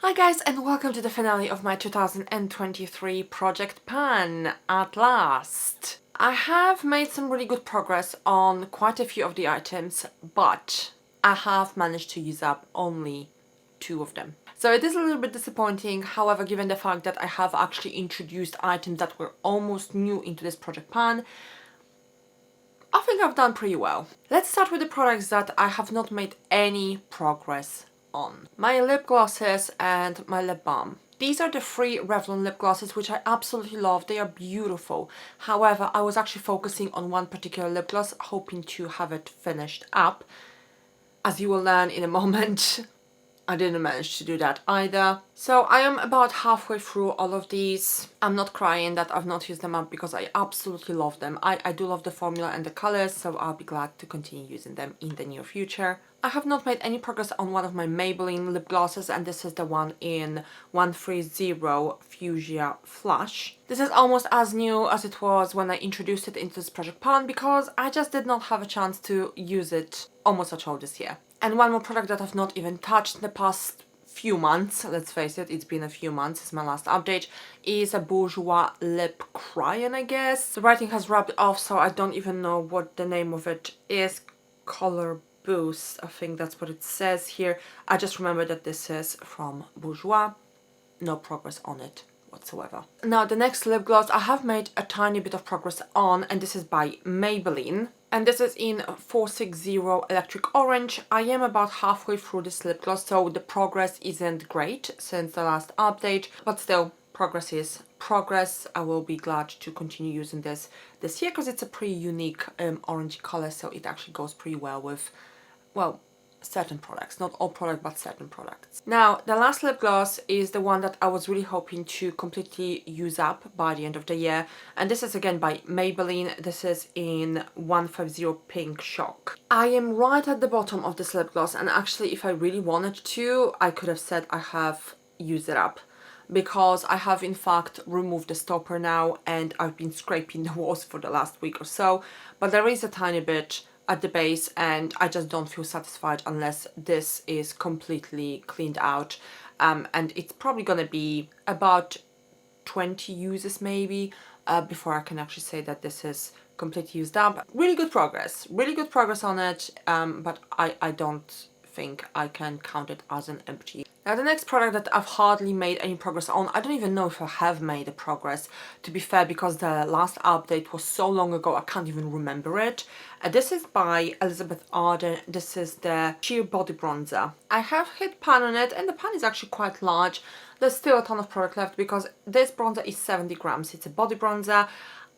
Hi guys, and welcome to the finale of my 2023 project pan, at last. I have made some really good progress on quite a few of the items, but I have managed to use up only 2 of them. So it is a little bit disappointing, however, given the fact that I have actually introduced items that were almost new into this project pan, I think I've done pretty well. Let's start with the products that I have not made any progress on. My lip glosses and my lip balm. These are the 3 Revlon lip glosses, which I absolutely love. They are beautiful. However, I was actually focusing on one particular lip gloss, hoping to have it finished up. As you will learn in a moment, I didn't manage to do that either. So I am about halfway through all of these. I'm not crying that I've not used them up because I absolutely love them. I do love the formula and the colors, so I'll be glad to continue using them in the near future. I have not made any progress on one of my Maybelline lip glosses, and this is the one in 130 Fuchsia Flush. This is almost as new as it was when I introduced it into this project pan because I just did not have a chance to use it almost at all this year. And one more product that I've not even touched in the past few months, let's face it, it's been a few months since my last update, is a Bourjois Lip Crayon, I guess. The writing has rubbed off, so I don't even know what the name of it is. Color Boost, I think that's what it says here. I just remember that this is from Bourjois. No progress on it whatsoever. Now the next lip gloss I have made a tiny bit of progress on, and this is by Maybelline. And this is in 460 Electric Orange. I am about halfway through this lip gloss, so the progress isn't great since the last update, but still, progress is progress. I will be glad to continue using this year because it's a pretty unique orangey color, so it actually goes pretty well with, well, certain products. Not all products, but certain products. Now, the last lip gloss is the one that I was really hoping to completely use up by the end of the year. And this is again by Maybelline. This is in 150 Pink Shock. I am right at the bottom of this lip gloss, and actually if I really wanted to, I could have said I have used it up, because I have in fact removed the stopper now and I've been scraping the walls for the last week or so, but there is a tiny bit at the base and I just don't feel satisfied unless this is completely cleaned out, and it's probably gonna be about 20 uses maybe before I can actually say that this is completely used up. Really good progress on it, but I don't think I can count it as an empty. Now the next product that I've hardly made any progress on, I don't even know if I have made a progress, to be fair, because the last update was so long ago I can't even remember it. This is by Elizabeth Arden. This is the Sheer Body Bronzer. I have hit pan on it and the pan is actually quite large. There's still a ton of product left because this bronzer is 70 grams. It's a body bronzer.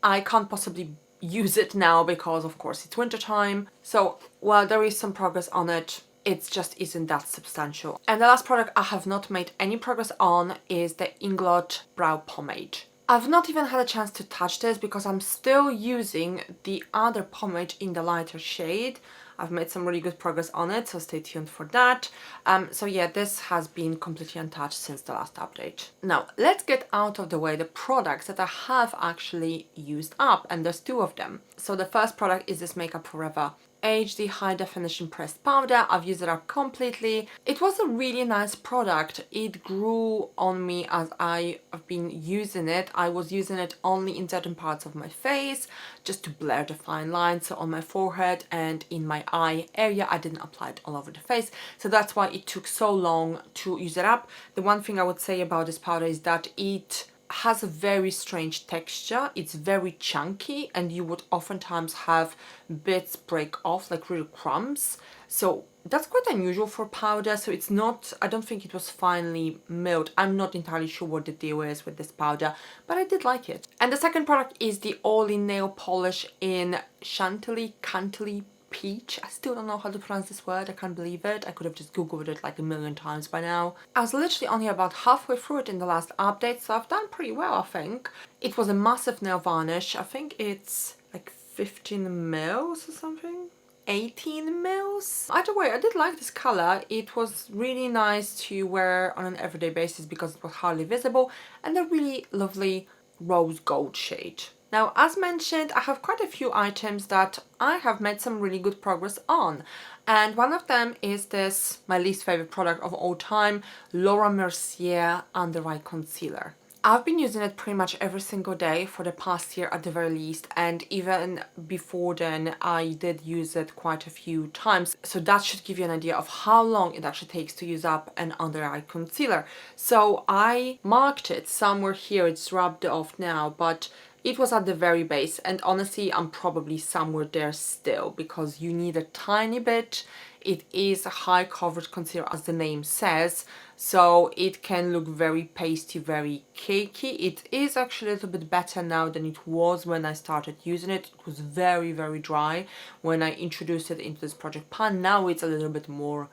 I can't possibly use it now because of course it's winter time. So while there is some progress on it, it just isn't that substantial. And the last product I have not made any progress on is the Inglot Brow Pomade. I've not even had a chance to touch this because I'm still using the other pomade in the lighter shade. I've made some really good progress on it, so stay tuned for that. So yeah, this has been completely untouched since the last update. Now, let's get out of the way the products that I have actually used up, and there's 2 of them. So the first product is this Makeup Forever HD High Definition Pressed Powder. I've used it up completely. It was a really nice product. It grew on me as I've been using it. I was using it only in certain parts of my face, just to blur the fine lines, so on my forehead and in my eye area. I didn't apply it all over the face, so that's why it took so long to use it up. The one thing I would say about this powder is that it has a very strange texture. It's very chunky and you would oftentimes have bits break off, like little crumbs. So that's quite unusual for powder. So it's not, I don't think it was finely milled. I'm not entirely sure what the deal is with this powder, but I did like it. And the second product is the All-in Nail Polish in Chantilly Peach. I still don't know how to pronounce this word. I can't believe it. I could have just googled it like a million times by now. I was literally only about halfway through it in the last update, so I've done pretty well, I think. It was a massive nail varnish. I think it's like 15 mils or something. 18 mils. Either way, I did like this color. It was really nice to wear on an everyday basis because it was hardly visible, and a really lovely rose gold shade. Now, as mentioned, I have quite a few items that I have made some really good progress on. And one of them is this, my least favorite product of all time, Laura Mercier Under Eye Concealer. I've been using it pretty much every single day for the past year at the very least, and even before then I did use it quite a few times. So that should give you an idea of how long it actually takes to use up an under eye concealer. So I marked it somewhere here, it's rubbed off now, but it was at the very base, and honestly I'm probably somewhere there still, because you need a tiny bit. It is a high coverage concealer as the name says, so it can look very pasty, very cakey. It is actually a little bit better now than it was when I started using it. It was very, very dry when I introduced it into this project pan. Now it's a little bit more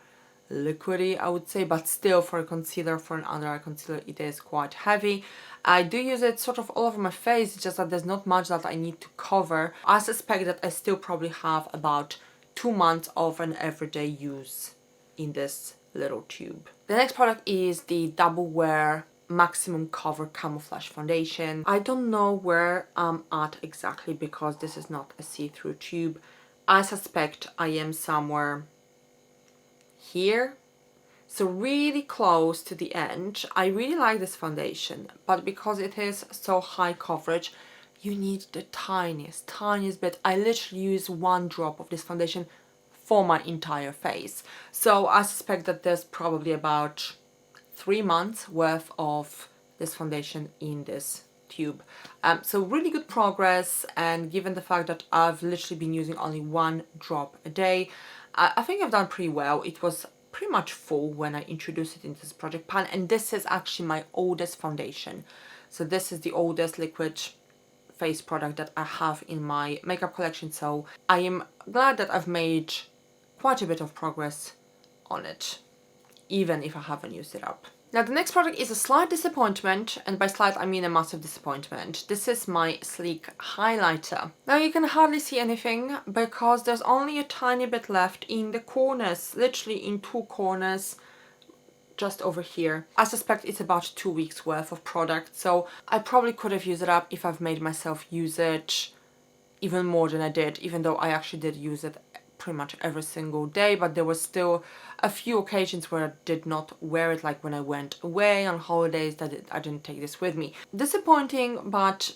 liquidy, I would say, but still for a concealer, for an under eye concealer, it is quite heavy. I do use it sort of all over my face, it's just that there's not much that I need to cover. I suspect that I still probably have about 2 months of an everyday use in this little tube. The next product is the Double Wear Maximum Cover Camouflage Foundation. I don't know where I'm at exactly because this is not a see-through tube. I suspect I am somewhere here, so really close to the end. I really like this foundation, but because it is so high coverage, you need the tiniest bit. I literally use 1 drop of this foundation for my entire face. So I suspect that there's probably about 3 months worth of this foundation in this tube. So really good progress, and given the fact that I've literally been using only 1 drop a day, I think I've done pretty well. It was pretty much full when I introduced it into this project pan, and this is actually my oldest foundation. So this is the oldest liquid face product that I have in my makeup collection, so I am glad that I've made quite a bit of progress on it, even if I haven't used it up. Now the next product is a slight disappointment, and by slight I mean a massive disappointment. This is my Sleek highlighter. Now you can hardly see anything because there's only a tiny bit left in the corners, literally in 2 corners, just over here. I suspect it's about 2 weeks worth of product, so I probably could have used it up if I've made myself use it even more than I did, even though I actually did use it pretty much every single day, but there was still a few occasions where I did not wear it, like when I went away on holidays that I didn't take this with me. Disappointing, but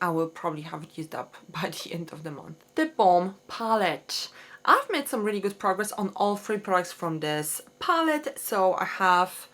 I will probably have it used up by the end of the month. The Balm palette. I've made some really good progress on all 3 products from this palette. So I have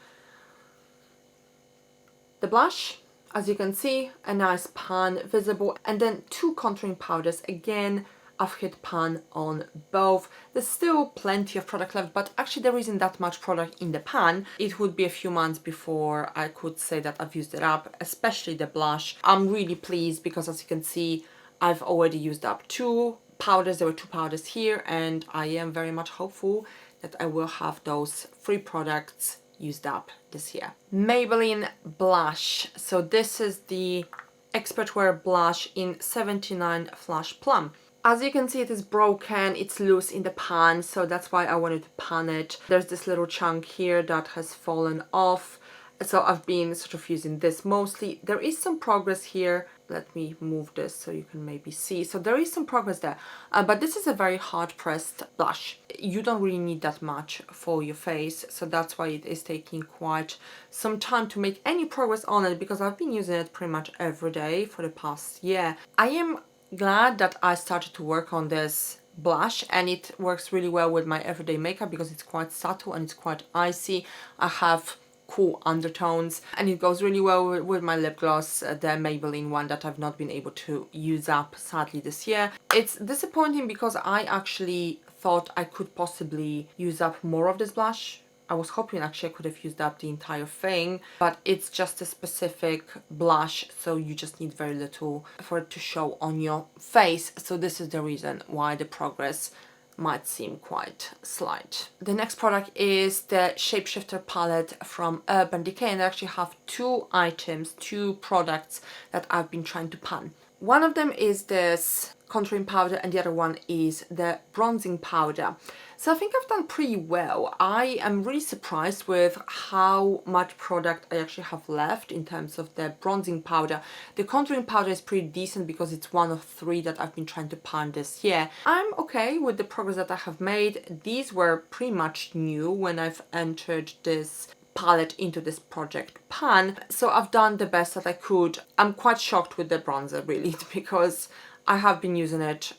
the blush, as you can see, a nice pan visible, and then 2 contouring powders. Again, I've hit pan on both. There's still plenty of product left, but actually there isn't that much product in the pan. It would be a few months before I could say that I've used it up, especially the blush. I'm really pleased because, as you can see, I've already used up 2 powders. There were 2 powders here, and I am very much hopeful that I will have those 3 products used up this year. Maybelline blush. So this is the Expert Wear blush in 79 Flash Plum. As you can see, it is broken, it's loose in the pan, so that's why I wanted to pan it. There's this little chunk here that has fallen off, so I've been sort of using this mostly. There is some progress here. Let me move this so you can maybe see. So there is some progress there, but this is a very hard pressed blush. You don't really need that much for your face, so that's why it is taking quite some time to make any progress on it, because I've been using it pretty much every day for the past year. I am glad that I started to work on this blush, and it works really well with my everyday makeup because it's quite subtle and it's quite icy. I have cool undertones, and it goes really well with my lip gloss, the Maybelline one that I've not been able to use up sadly this year. It's disappointing because I actually thought I could possibly use up more of this blush. I was hoping actually I could have used up the entire thing, but it's just a specific blush, so you just need very little for it to show on your face. So this is the reason why the progress might seem quite slight. The next product is the Shapeshifter palette from Urban Decay, and I actually have 2 items, 2 products that I've been trying to pan. One of them is this contouring powder and the other one is the bronzing powder. So I think I've done pretty well. I am really surprised with how much product I actually have left in terms of the bronzing powder. The contouring powder is pretty decent because it's one of 3 that I've been trying to pan this year. I'm okay with the progress that I have made. These were pretty much new when I've entered this palette into this project pan, so I've done the best that I could. I'm quite shocked with the bronzer really because I have been using it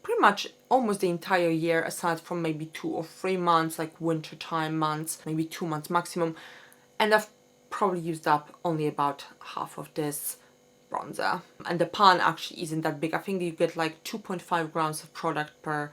pretty much almost the entire year, aside from maybe 2 or 3 months, like winter time months, maybe 2 months maximum, and I've probably used up only about half of this bronzer. And the pan actually isn't that big. I think you get like 2.5 grams of product per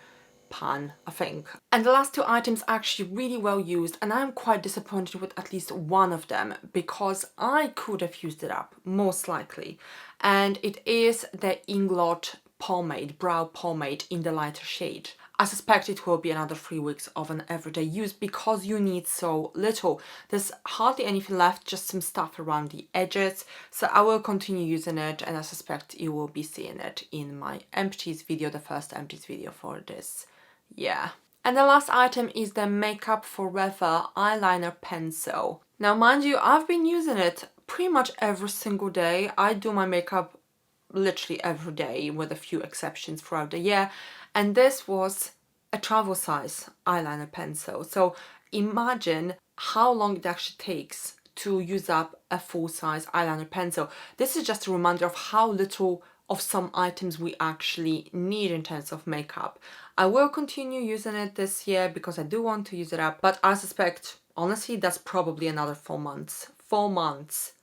pan, I think. And the last 2 items are actually really well used, and I'm quite disappointed with at least one of them because I could have used it up, most likely. And it is the Inglot pomade, brow pomade in the lighter shade. I suspect it will be another 3 weeks of an everyday use because you need so little. There's hardly anything left, just some stuff around the edges. So I will continue using it, and I suspect you will be seeing it in my empties video, the first empties video for this. Yeah. And the last item is the Makeup Forever eyeliner pencil. Now mind you, I've been using it pretty much every single day. I do my makeup literally every day with a few exceptions throughout the year, and this was a travel size eyeliner pencil. So imagine how long it actually takes to use up a full size eyeliner pencil. This is just a reminder of how little of some items we actually need in terms of makeup. I will continue using it this year because I do want to use it up, but I suspect honestly that's probably another 4 months. 4 months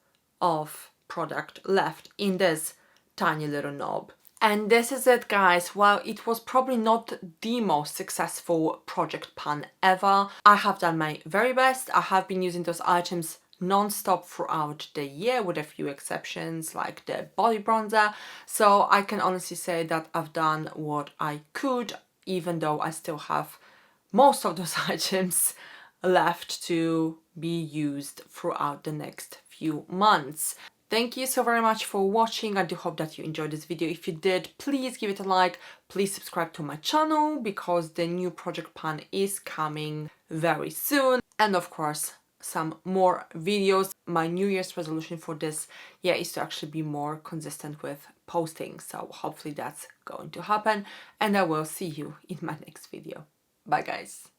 of product left in this tiny little knob. And this is it, guys. While it was probably not the most successful project pan ever, I have done my very best. I have been using those items non-stop throughout the year with a few exceptions like the body bronzer. So I can honestly say that I've done what I could, even though I still have most of those items left to be used throughout the next few months. Thank you so very much for watching. I do hope that you enjoyed this video. If you did, please give it a like. Please subscribe to my channel because the new project pan is coming very soon. And of course, some more videos. My New Year's resolution for this year is to actually be more consistent with posting. So hopefully that's going to happen. And I will see you in my next video. Bye guys.